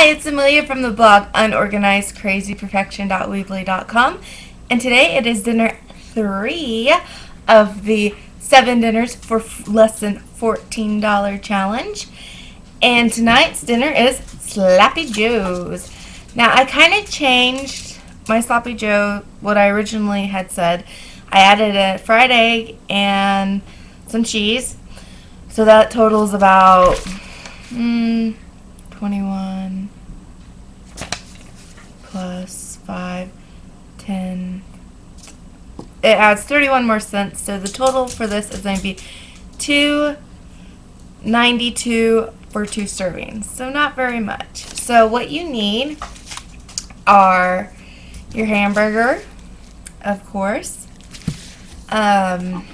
Hi, it's Amelia from the blog unorganizedcrazyperfection.weebly.com, and today it is dinner 3 of the 7 dinners for less than $14 challenge, and tonight's dinner is Sloppy Joe's. Now I kind of changed my Sloppy Joe, what I originally had said. I added a fried egg and some cheese, so that totals about 21 plus 5, 10. It adds 31 more cents, so the total for this is going to be $2.92 for 2 servings. So not very much. So what you need are your hamburger, of course. I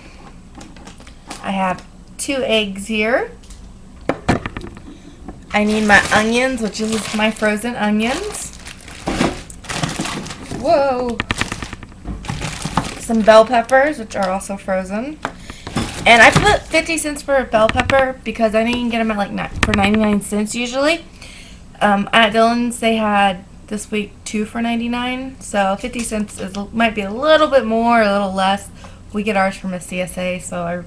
have 2 eggs here. I need my onions, which is my frozen onions. Whoa. Some bell peppers, which are also frozen. And I put 50 cents for a bell pepper because I think you can get them at for 99 cents usually. At Dillon's they had this week 2 for 99, so 50 cents might be a little bit more, a little less. We get ours from a CSA, so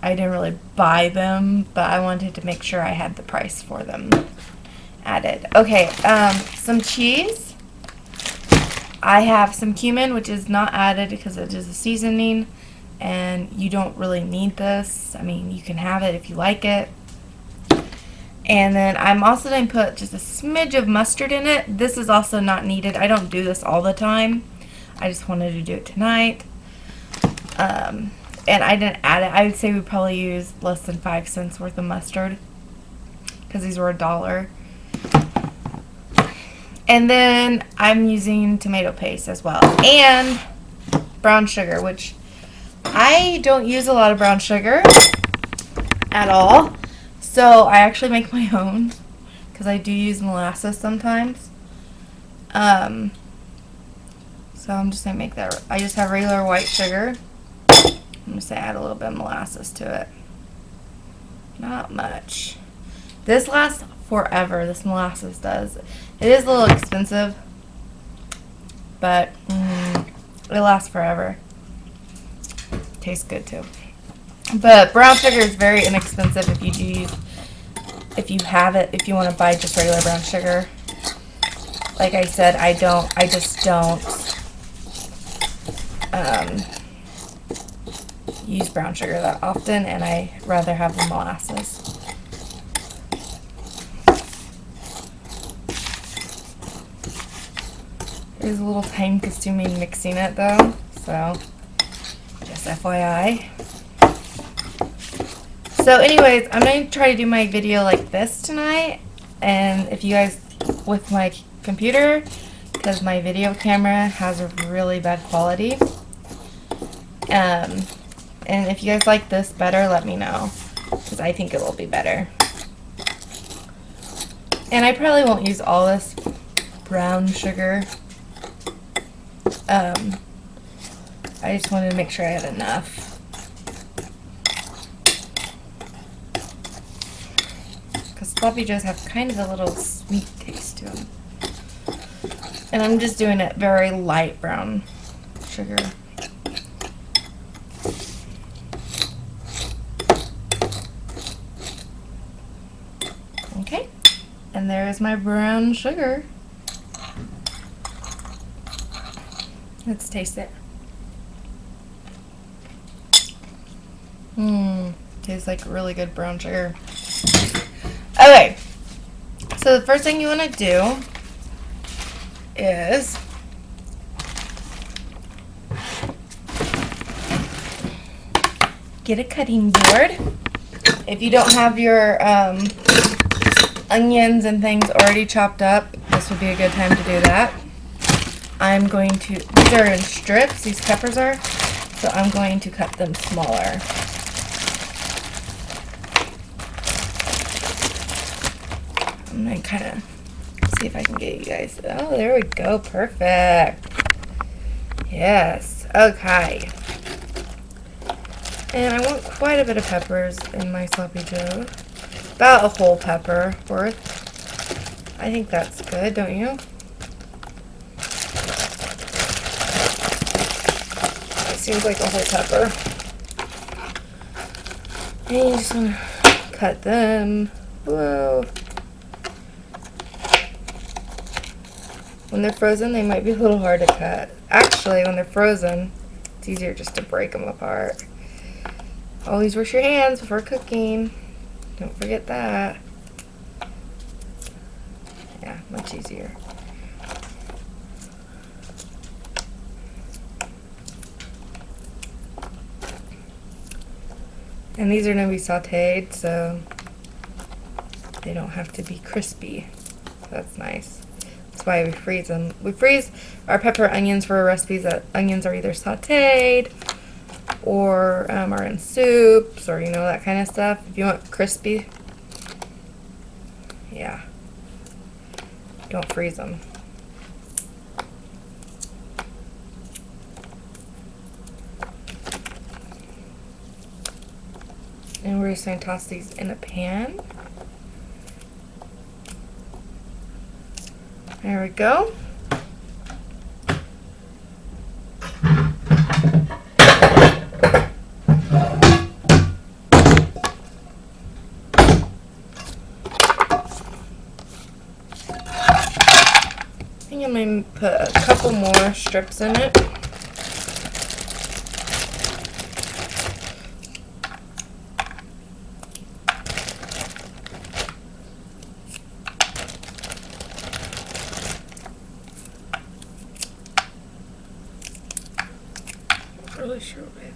I didn't really buy them, but I wanted to make sure I had the price for them added. Okay, some cheese. I have some cumin, which is not added because it is a seasoning, and you don't really need this. I mean, you can have it if you like it. And then I'm also going to put just a smidge of mustard in it. This is also not needed. I don't do this all the time. I just wanted to do it tonight. And I didn't add it. I would say we probably used less than 5 cents worth of mustard because these were $1. And then I'm using tomato paste as well. And brown sugar, which I don't use a lot of brown sugar at all. So I actually make my own because I do use molasses sometimes. So I'm just going to make that. I just have regular white sugar. I'm just going to add a little bit of molasses to it. Not much. This lasts forever, this molasses does. It is a little expensive, but it lasts forever. Tastes good too. But brown sugar is very inexpensive if you have it, if you want to buy just regular brown sugar. Like I said, I just don't use brown sugar that often, and I rather have the molasses. It is a little time consuming mixing it though, so just FYI. So anyways, I'm going to try to do my video like this tonight, and if you guys, with my computer, because my video camera has a really bad quality. And if you guys like this better, let me know, because I think it will be better. And I probably won't use all this brown sugar. I just wanted to make sure I had enough. Because Sloppy Joes have kind of a little sweet taste to them. And I'm just doing it very light brown sugar. Okay, and there's my brown sugar. Let's taste it. Tastes like really good brown sugar. Okay, so the first thing you want to do is get a cutting board. If you don't have your onions and things already chopped up, this would be a good time to do that. I'm going to, these are in strips, these peppers are, so I'm going to cut them smaller. I'm going to kind of see if I can get you guys, oh, there we go, perfect. Yes, okay. And I want quite a bit of peppers in my Sloppy Joe. About a whole pepper worth. I think that's good, don't you? It seems like a whole pepper. And you just want to cut them. Whoa. When they're frozen, they might be a little hard to cut. Actually, when they're frozen, it's easier just to break them apart. Always wash your hands before cooking. Don't forget that. Yeah, much easier. And these are going to be sauteed, so they don't have to be crispy. That's nice. That's why we freeze them. We freeze our pepper onions for recipes that onions are either sauteed or are in soups or, you know, that kind of stuff. If you want crispy, yeah, don't freeze them. And we're just going to toss these in a pan. There we go. I think I'm going to put a couple more strips in it. Really sure why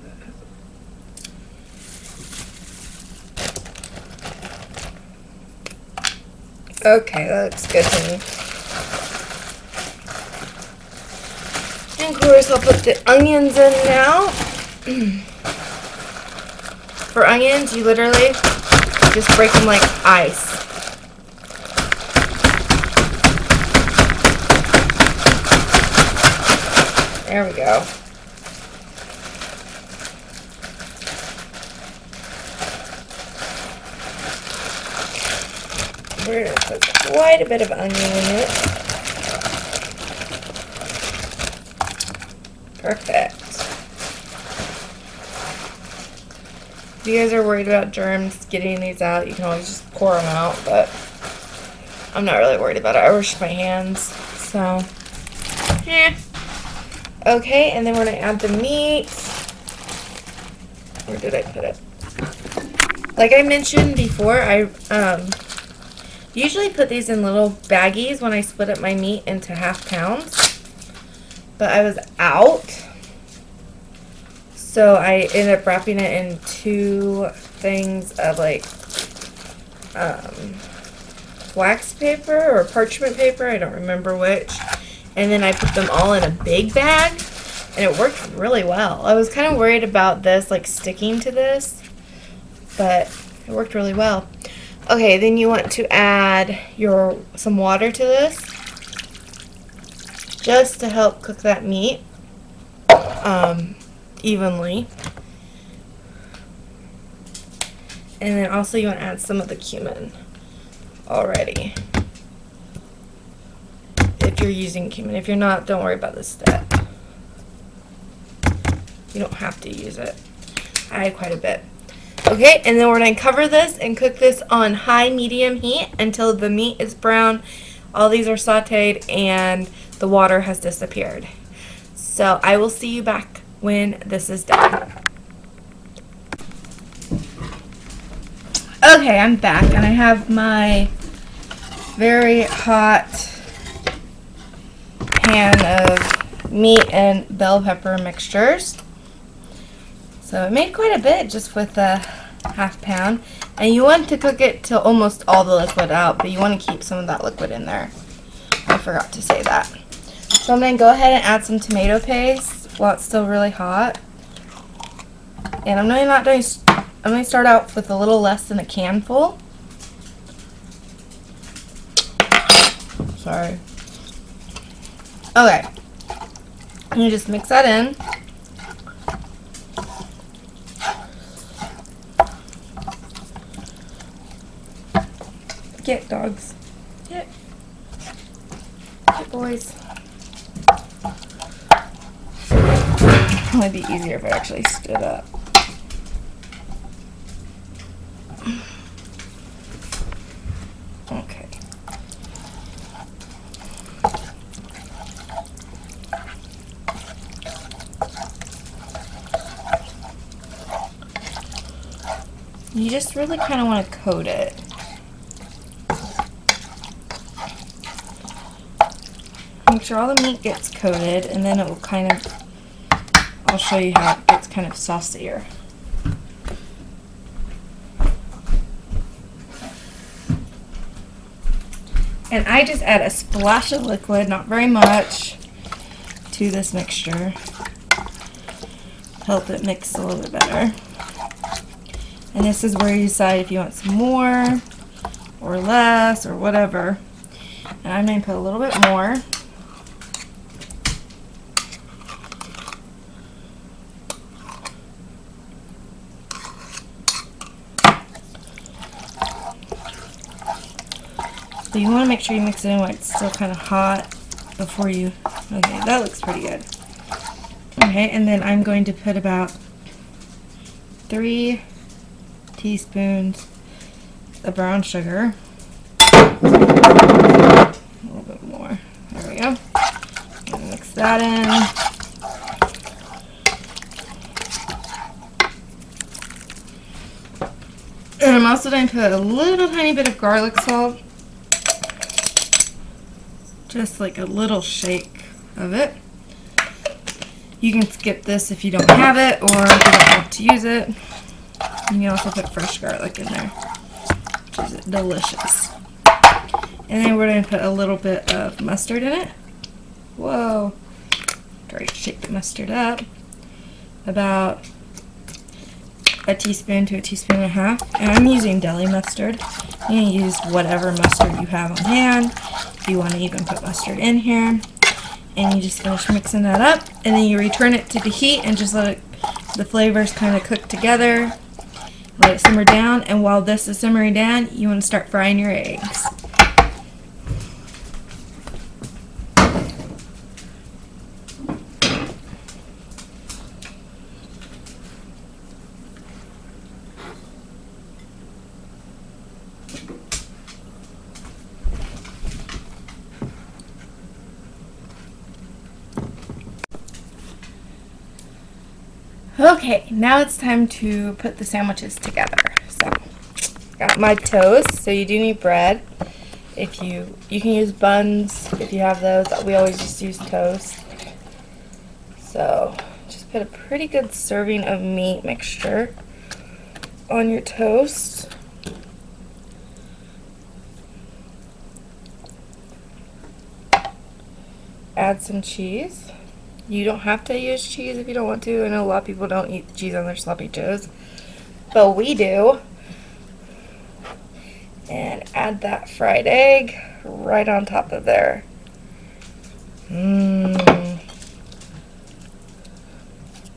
that. Okay, that looks good to me. And of course, I'll put the onions in now. For onions, you literally just break them like ice. There we go. We're going to put quite a bit of onion in it. Perfect. If you guys are worried about germs getting these out, you can always just pour them out, but I'm not really worried about it. I wash my hands, so yeah. Okay, and then we're going to add the meat. Where did I put it? Like I mentioned before, I usually put these in little baggies when I split up my meat into half pounds. But I was out, so I ended up wrapping it in 2 things of like wax paper or parchment paper, I don't remember which. And then I put them all in a big bag, and it worked really well. I was kind of worried about this like sticking to this, but it worked really well. Okay, then you want to add some water to this, just to help cook that meat evenly. And then also you want to add some of the cumin already, if you're using cumin. If you're not, don't worry about this step. You don't have to use it. I add quite a bit. Okay, and then we're going to cover this and cook this on high medium heat until the meat is brown, all these are sauteed, and the water has disappeared. So I will see you back when this is done. Okay, I'm back, and I have my very hot pan of meat and bell pepper mixtures. So it made quite a bit just with a half pound. And you want to cook it till almost all the liquid out, but you want to keep some of that liquid in there. I forgot to say that. So I'm going to go ahead and add some tomato paste while it's still really hot. And I'm going to start out with a little less than a can full. Sorry. Okay. And you just mix that in. Get dogs. Get. boys. It would be easier if I actually stood up. Okay. You just really kind of want to coat it. Make sure all the meat gets coated, and then it will kind of, I'll show you how it gets kind of saucier. And I just add a splash of liquid, not very much, to this mixture. Help it mix a little bit better. And this is where you decide if you want some more or less or whatever. And I'm going to put a little bit more. So you want to make sure you mix it in while it's still kind of hot before you, okay, that looks pretty good. Okay, and then I'm going to put about 3 teaspoons of brown sugar. A little bit more. There we go. And mix that in. And I'm also going to put a little tiny bit of garlic salt. Just like a little shake of it. You can skip this if you don't have it or if you don't want to use it. You can also put fresh garlic in there, which is delicious. And then we're going to put a little bit of mustard in it. Whoa. Try to shake the mustard up. About a teaspoon to a teaspoon and a half. And I'm using deli mustard. You can use whatever mustard you have on hand. If you want to even put mustard in here. And you just finish mixing that up. And then you return it to the heat and just let the flavors kind of cook together. Let it simmer down. And while this is simmering down, you want to start frying your eggs. Okay, now it's time to put the sandwiches together. So, got my toast. So you do need bread. If you can use buns if you have those. We always just use toast. So, just put a pretty good serving of meat mixture on your toast. Add some cheese. You don't have to use cheese if you don't want to. I know a lot of people don't eat cheese on their sloppy joes, but we do. And add that fried egg right on top of there.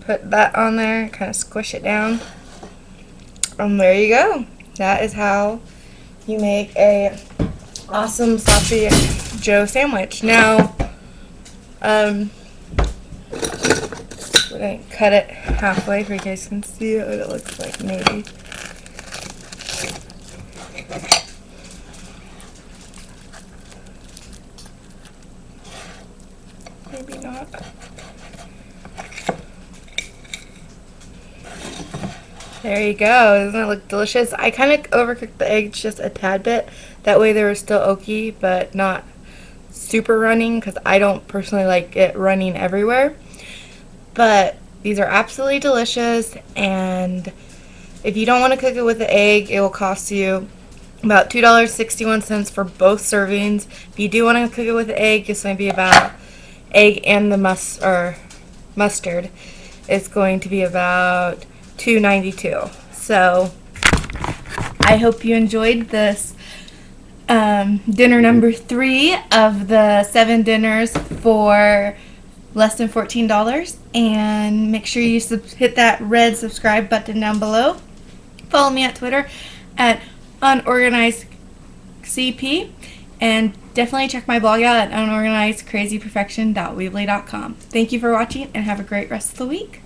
Put that on there, kind of squish it down. And there you go. That is how you make a awesome sloppy joe sandwich. Now, we're going to cut it halfway so you guys can see what it looks like, maybe. Maybe not. There you go. Doesn't it look delicious? I kind of overcooked the eggs just a tad bit. That way they were still oaky, but not super running, because I don't personally like it running everywhere. But these are absolutely delicious, and if you don't want to cook it with the egg, it will cost you about $2.61 for both servings. If you do want to cook it with the egg, it's going to be about egg and the mustard. It's going to be about $2.92. So I hope you enjoyed this dinner number 3 of the 7 dinners for less than $14, and make sure you hit that red subscribe button down below. Follow me on Twitter at unorganizedcp, And definitely check my blog out at unorganizedcrazyperfection.weebly.com. Thank you for watching and have a great rest of the week.